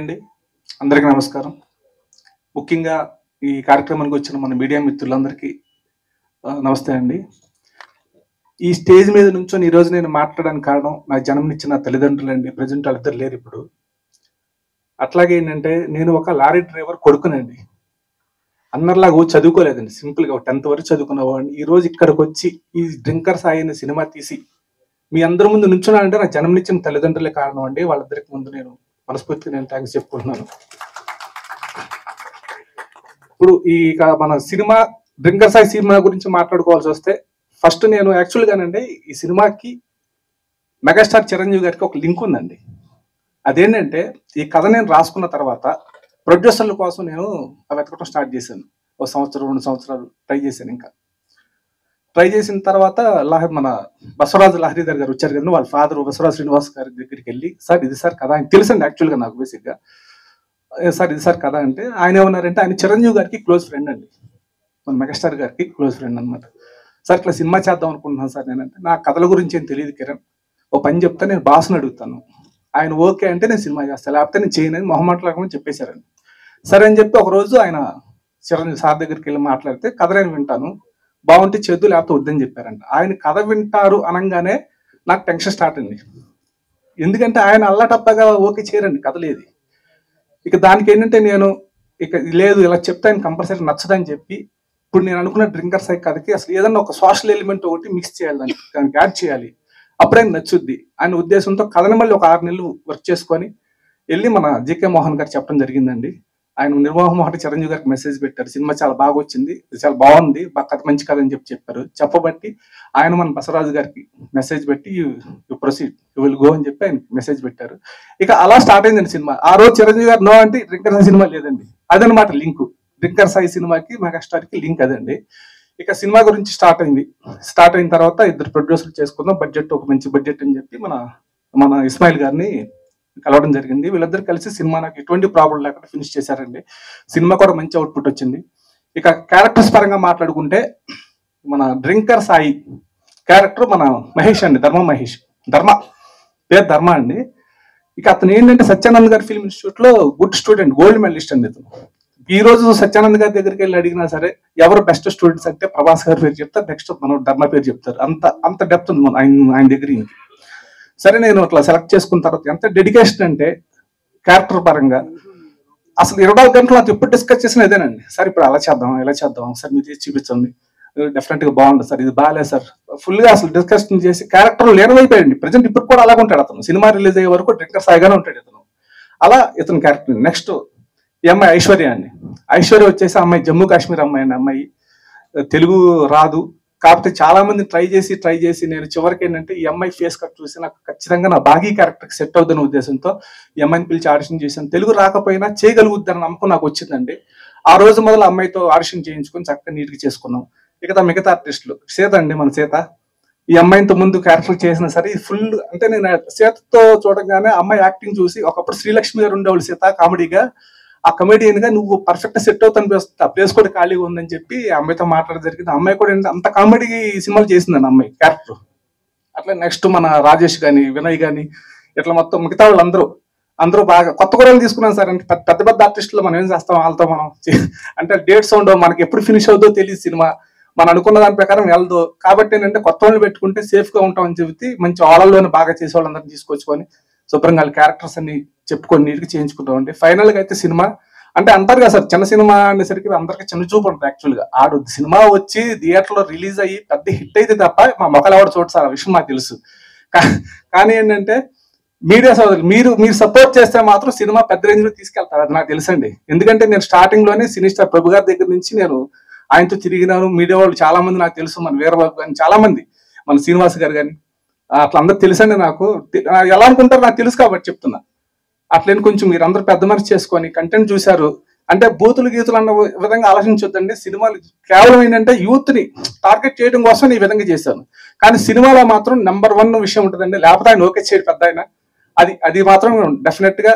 అండి అందరికీ నమస్కారం. ముఖ్యంగా ఈ కార్యక్రమానికి వచ్చిన మన మీడియా మిత్రులందరికీ నమస్తే అండి. ఈ స్టేజ్ మీద నుంచొని ఈరోజు నేను మాట్లాడడానికి కారణం నా జన్మనిచ్చిన తల్లిదండ్రులండి. ప్రజెంట్ వాళ్ళిద్దరు లేరు ఇప్పుడు. అట్లాగే ఏంటంటే నేను ఒక లారీ డ్రైవర్ కొడుకునండి. అందరిలాగా చదువుకోలేదండి. సింపుల్గా 10th వరకు చదువుకున్నవాడిని. ఈరోజు ఇక్కడికి వచ్చి ఈ డ్రింకర్ సాయి అనే సినిమా తీసి మీ అందరి ముందు నుంచున్నానంటే నా జన్మనిచ్చిన తల్లిదండ్రులే కారణం అండి. వాళ్ళిద్దరికి ముందు నేను మనస్ఫూర్తిగా నేను థ్యాంక్స్ చెప్పుకుంటున్నాను. ఇప్పుడు ఈ మన సినిమా డ్రింకర్ సాయి సినిమా గురించి మాట్లాడుకోవాల్సి వస్తే ఫస్ట్ నేను యాక్చువల్గానండి ఈ సినిమాకి మెగాస్టార్ చిరంజీవి గారికి ఒక లింక్ ఉందండి. అదేంటంటే ఈ కథ నేను రాసుకున్న తర్వాత ప్రొడ్యూసర్ల కోసం నేను వెతకడం స్టార్ట్ చేశాను. 1 సంవత్సరం 2 సంవత్సరాలు ట్రై చేశాను. ఇంకా ట్రై చేసిన తర్వాత మన బసవరాజు లహరిధర్ గారు వచ్చారు కదా, వాళ్ళ ఫాదర్ బసవరాజు శ్రీనివాస్ గారి దగ్గరికి వెళ్ళి, సార్ ఇది సార్ కథ ఆయన తెలుసండి యాక్చువల్గా నాకు బేసిక్గా. సార్ ఇది సార్ కథ అంటే ఆయన ఏమన్నారంటే ఆయన చిరంజీవి గారికి క్లోజ్ ఫ్రెండ్ అండి, మన మెగాస్టార్ గారికి క్లోజ్ ఫ్రెండ్ అనమాట. సార్ ఇట్లా సినిమా చేద్దాం అనుకుంటున్నాను సార్ నేనంటే, నా కథల గురించి ఏం తెలియదు కిరణ్, ఓ పని చెప్తే నేను బాస్ని అడుగుతాను, ఆయన ఓకే అంటే నేను సినిమా చేస్తాను, లేకపోతే నేను చేయనని మొహమాటలాగా చెప్పేశారండి. సరే అని చెప్పి ఒకరోజు ఆయన చిరంజీవి సార్ దగ్గరికి వెళ్ళి మాట్లాడితే కథ నేను వింటాను, బాగుంటే చేద్దు లేకపోతే వద్దని చెప్పారంట. ఆయన కథ వింటారు అనగానే నాకు టెన్షన్ స్టార్ట్ అండి. ఎందుకంటే ఆయన అల్లటప్పగా ఓకే చేయరండి కథ లేదు. ఇక దానికి ఏంటంటే నేను ఇక లేదు ఇలా చెప్తే ఆయన కంపల్సరీ నచ్చదని చెప్పి ఇప్పుడు నేను అనుకున్న డ్రింకర్ సాయి కథకి అసలు ఏదన్నా ఒక సోషల్ ఎలిమెంట్ ఒకటి మిక్స్ చేయాలి, దానికి యాడ్ చేయాలి, అప్పుడే నచ్చుద్ది ఆయన ఉద్దేశంతో కథని మళ్ళీ ఒక 6 నెలలు వర్క్ చేసుకొని వెళ్ళి మన జీకే మోహన్ గారు చెప్పడం జరిగిందండి. ఆయన నిర్మోహమాట చిరంజీవి గారికి మెసేజ్ పెట్టారు, సినిమా చాలా బాగా వచ్చింది, చాలా బాగుంది, కథ మంచి కథ అని చెప్పారు. చెప్పబట్టి ఆయన మన బసవరాజు గారికి మెసేజ్ పెట్టి you proceed you will go అని చెప్పి ఆయన మెసేజ్ పెట్టారు. ఇక అలా స్టార్ట్ అయిందండి సినిమా. ఆ రోజు చిరంజీవి గారు నో అంటే డ్రింకర్ సాయి సినిమా లేదండి, అదనమాట లింక్. డ్రింకర్ సాయి సినిమాకి మెగాస్టార్కి లింక్ అదండి. ఇక సినిమా గురించి స్టార్ట్ అయింది. స్టార్ట్ అయిన తర్వాత 2 ప్రొడ్యూసర్లు చేసుకుందాం, బడ్జెట్ ఒక మంచి బడ్జెట్ అని చెప్పి మన ఇస్మాయిల్ గారిని కలవడం జరిగింది. వీళ్ళిద్దరు కలిసి సినిమా నాకు ఎటువంటి ప్రాబ్లం లేకుండా ఫినిష్ చేశారండి. సినిమా కూడా మంచి అవుట్పుట్ వచ్చింది. ఇక క్యారెక్టర్స్ పరంగా మాట్లాడుకుంటే మన డ్రింకర్ సాయి క్యారెక్టర్ మన మహేష్ అండి, ధర్మ పేరు ధర్మ అండి. ఇక అతను ఏంటంటే సత్యానంద్ గారి ఫిల్మ్ ఇన్స్టిట్యూట్ లో గుడ్ స్టూడెంట్, గోల్డ్ మెడలిస్ట్ అండి ఇతను. ఈ రోజు సత్యానంద్ గారి దగ్గరికి వెళ్ళి అడిగినా సరే ఎవరు బెస్ట్ స్టూడెంట్స్ అంటే ప్రభాస్ గారి పేరు చెప్తారు, నెక్స్ట్ మన ధర్మ పేరు చెప్తారు. అంత డెప్త్ ఉంది ఆయన దగ్గర. సరే నేను అట్లా సెలెక్ట్ చేసుకున్న తర్వాత ఎంత డెడికేషన్ అంటే క్యారెక్టర్ పరంగా అసలు 24 గంటలు అది ఎప్పుడు డిస్కస్ చేసిన ఇదేనండి. సార్ ఇప్పుడు అలా చేద్దాం ఇలా చేద్దాం సార్, మీరు చూపించండి, డెఫినెట్ గా బాగుంటుంది సార్, ఇది బాగాలేదు సార్, ఫుల్ గా అసలు డిస్కషన్ చేసి క్యారెక్టర్ లీనమైపోయాడు. ప్రజెంట్ ఇప్పుడు కూడా అలాగే ఉంటాడు అతను. సినిమా రిలీజ్ అయ్యే వరకు డ్రింకర్ సాయిగానే ఉంటాడు ఇతను. అలా ఇతను క్యారెక్టర్. నెక్స్ట్ ఈ అమ్మాయి ఐశ్వర్య అండి. ఐశ్వర్య వచ్చేసి అమ్మాయి జమ్మూ కాశ్మీర్ అమ్మాయి అండి. అమ్మాయి తెలుగు రాదు, కాకపోతే చాలా మంది ట్రై చేసి నేను చివరికి ఏంటంటే ఈ అమ్మాయి ఫేస్ కట్ చూసి నాకు ఖచ్చితంగా నా బాగీ క్యారెక్టర్కి సెట్ అవుతున్న ఉద్దేశంతో ఈ అమ్మాయిని పిలిచి ఆడిషన్ చేశాను. తెలుగు రాకపోయినా చేయగలుగుద్దని నమ్మకం నాకు వచ్చిందండి. ఆ రోజు మొదలు అమ్మాయితో ఆడిషన్ చేయించుకొని చక్కగా నీట్గా చేసుకున్నాం. ఇక మిగతా ఆర్టిస్టులు సీత అండి, మన సీత. ఈ అమ్మాయితో ముందు క్యారెక్టర్ చేసినా సరే ఫుల్ అంటే నేను సీతతో చూడగానే అమ్మాయి యాక్టింగ్ చూసి, ఒకప్పుడు శ్రీలక్ష్మి గారు ఉండేవాళ్ళు సీత కామెడీగా, ఆ కమెడియన్ గా నువ్వు పర్ఫెక్ట్ సెట్ అవుతాను, ఆ ప్లేస్ కూడా ఖాళీగా ఉందని చెప్పి అమ్మాయితో మాట్లాడడం జరిగింది. అమ్మాయి కూడా అంత కామెడీ సినిమాలు చేసిందండి అమ్మాయి క్యారెక్టర్. అట్లా నెక్స్ట్ మన రాజేష్ గాని, వినయ్ గాని, ఇట్లా మొత్తం మిగతా వాళ్ళు అందరూ బాగా కొత్త కూరలు తీసుకున్నాం సార్. అంటే పెద్ద ఆర్టిస్టులు మనం ఏం చేస్తాం, వాళ్ళతో మనం అంటే డేట్స్ ఉండవు, మనకి ఎప్పుడు ఫినిష్ అవుతుందో తెలియదు సినిమా, మనం అనుకున్న దాని ప్రకారం వెళ్దు. కాబట్టి ఏంటంటే కొత్త వాళ్ళు పెట్టుకుంటే సేఫ్ గా ఉంటామని చెబితే మంచి వాళ్ళలోనే బాగా చేసే వాళ్ళందరినీ తీసుకొచ్చుకొని శుభ్రంగా క్యారెక్టర్స్ అన్ని చెప్పుకొని నీట్గా చేయించుకుంటామండి. ఫైనల్ గా అయితే సినిమా అంటే అంటారు కదా సార్, చిన్న సినిమా అనేసరికి అందరికి చిన్న చూపు ఉంటుంది. యాక్చువల్గా ఆడు సినిమా వచ్చి థియేటర్ లో రిలీజ్ అయ్యి పెద్ద హిట్ అయితే తప్ప మా మొక్కలు ఎవరు చూడు సార్, ఆ విషయం నాకు తెలుసు. కానీ ఏంటంటే మీడియా సోదరులు మీరు సపోర్ట్ చేస్తే మాత్రం సినిమా పెద్ద రేంజ్ లో తీసుకెళ్తారు, అది నాకు తెలుసండి. ఎందుకంటే నేను స్టార్టింగ్ లోనే సినీ స్టార్ ప్రభు గారి దగ్గర నుంచి నేను ఆయనతో తిరిగినాను. మీడియా వాళ్ళు చాలా మంది నాకు తెలుసు, మన వీరబాబు కానీ చాలా మంది, మన శ్రీనివాస్ గారు కానీ అట్లా అందరూ తెలుసండి. నాకు ఎలా అనుకుంటారు నాకు తెలుసు కాబట్టి చెప్తున్నా. అట్లని కొంచెం మీరు అందరూ పెద్ద మనసు చేసుకొని కంటెంట్ చూశారు అంటే బూతులు గీతులు అన్న విధంగా ఆలోచించొద్దండి. సినిమాలు కేవలం ఏంటంటే యూత్ ని టార్గెట్ చేయడం కోసం ఈ విధంగా చేశాను. కానీ సినిమాలో మాత్రం నెంబర్ 1 విషయం ఉంటుందండి, లేకపోతే ఆయన ఓకే చేయడు పెద్ద ఆయన, అది మాత్రం డెఫినెట్ గా.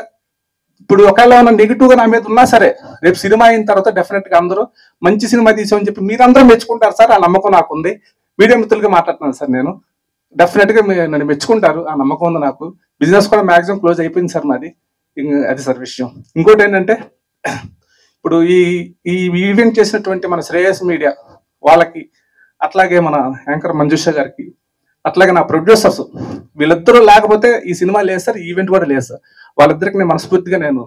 ఇప్పుడు ఒకవేళ ఏమైనా నెగిటివ్ గా నా మీద ఉన్నా సరే రేపు సినిమా అయిన తర్వాత డెఫినెట్ గా అందరూ మంచి సినిమా తీసామని చెప్పి మీరందరూ మెచ్చుకుంటారు సార్, ఆ నమ్మకం నాకు ఉంది. మీడియా మిత్రులుగా మాట్లాడుతున్నాను సార్ నేను. డెఫినెట్ గా నన్ను మెచ్చుకుంటారు, ఆ నమ్మకం ఉంది నాకు. బిజినెస్ కూడా మాక్సిమం క్లోజ్ అయిపోయింది సార్ నాది. అది సార్ విషయం. ఇంకోటి ఏంటంటే ఇప్పుడు ఈ ఈ ఈవెంట్ చేసినటువంటి మన శ్రేయస్ మీడియా వాళ్ళకి, అట్లాగే మన యాంకర్ మంజుష గారికి, అట్లాగే నా ప్రొడ్యూసర్స్, వీళ్ళిద్దరూ లేకపోతే ఈ సినిమా లేదు సార్, ఈ ఈవెంట్ కూడా లేదు సార్. వాళ్ళిద్దరికి నేను మనస్ఫూర్తిగా నేను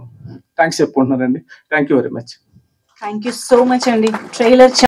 థ్యాంక్స్ చెప్పుకుంటున్నానండి. Thank you very much. Thank you so much అండి. ట్రైలర్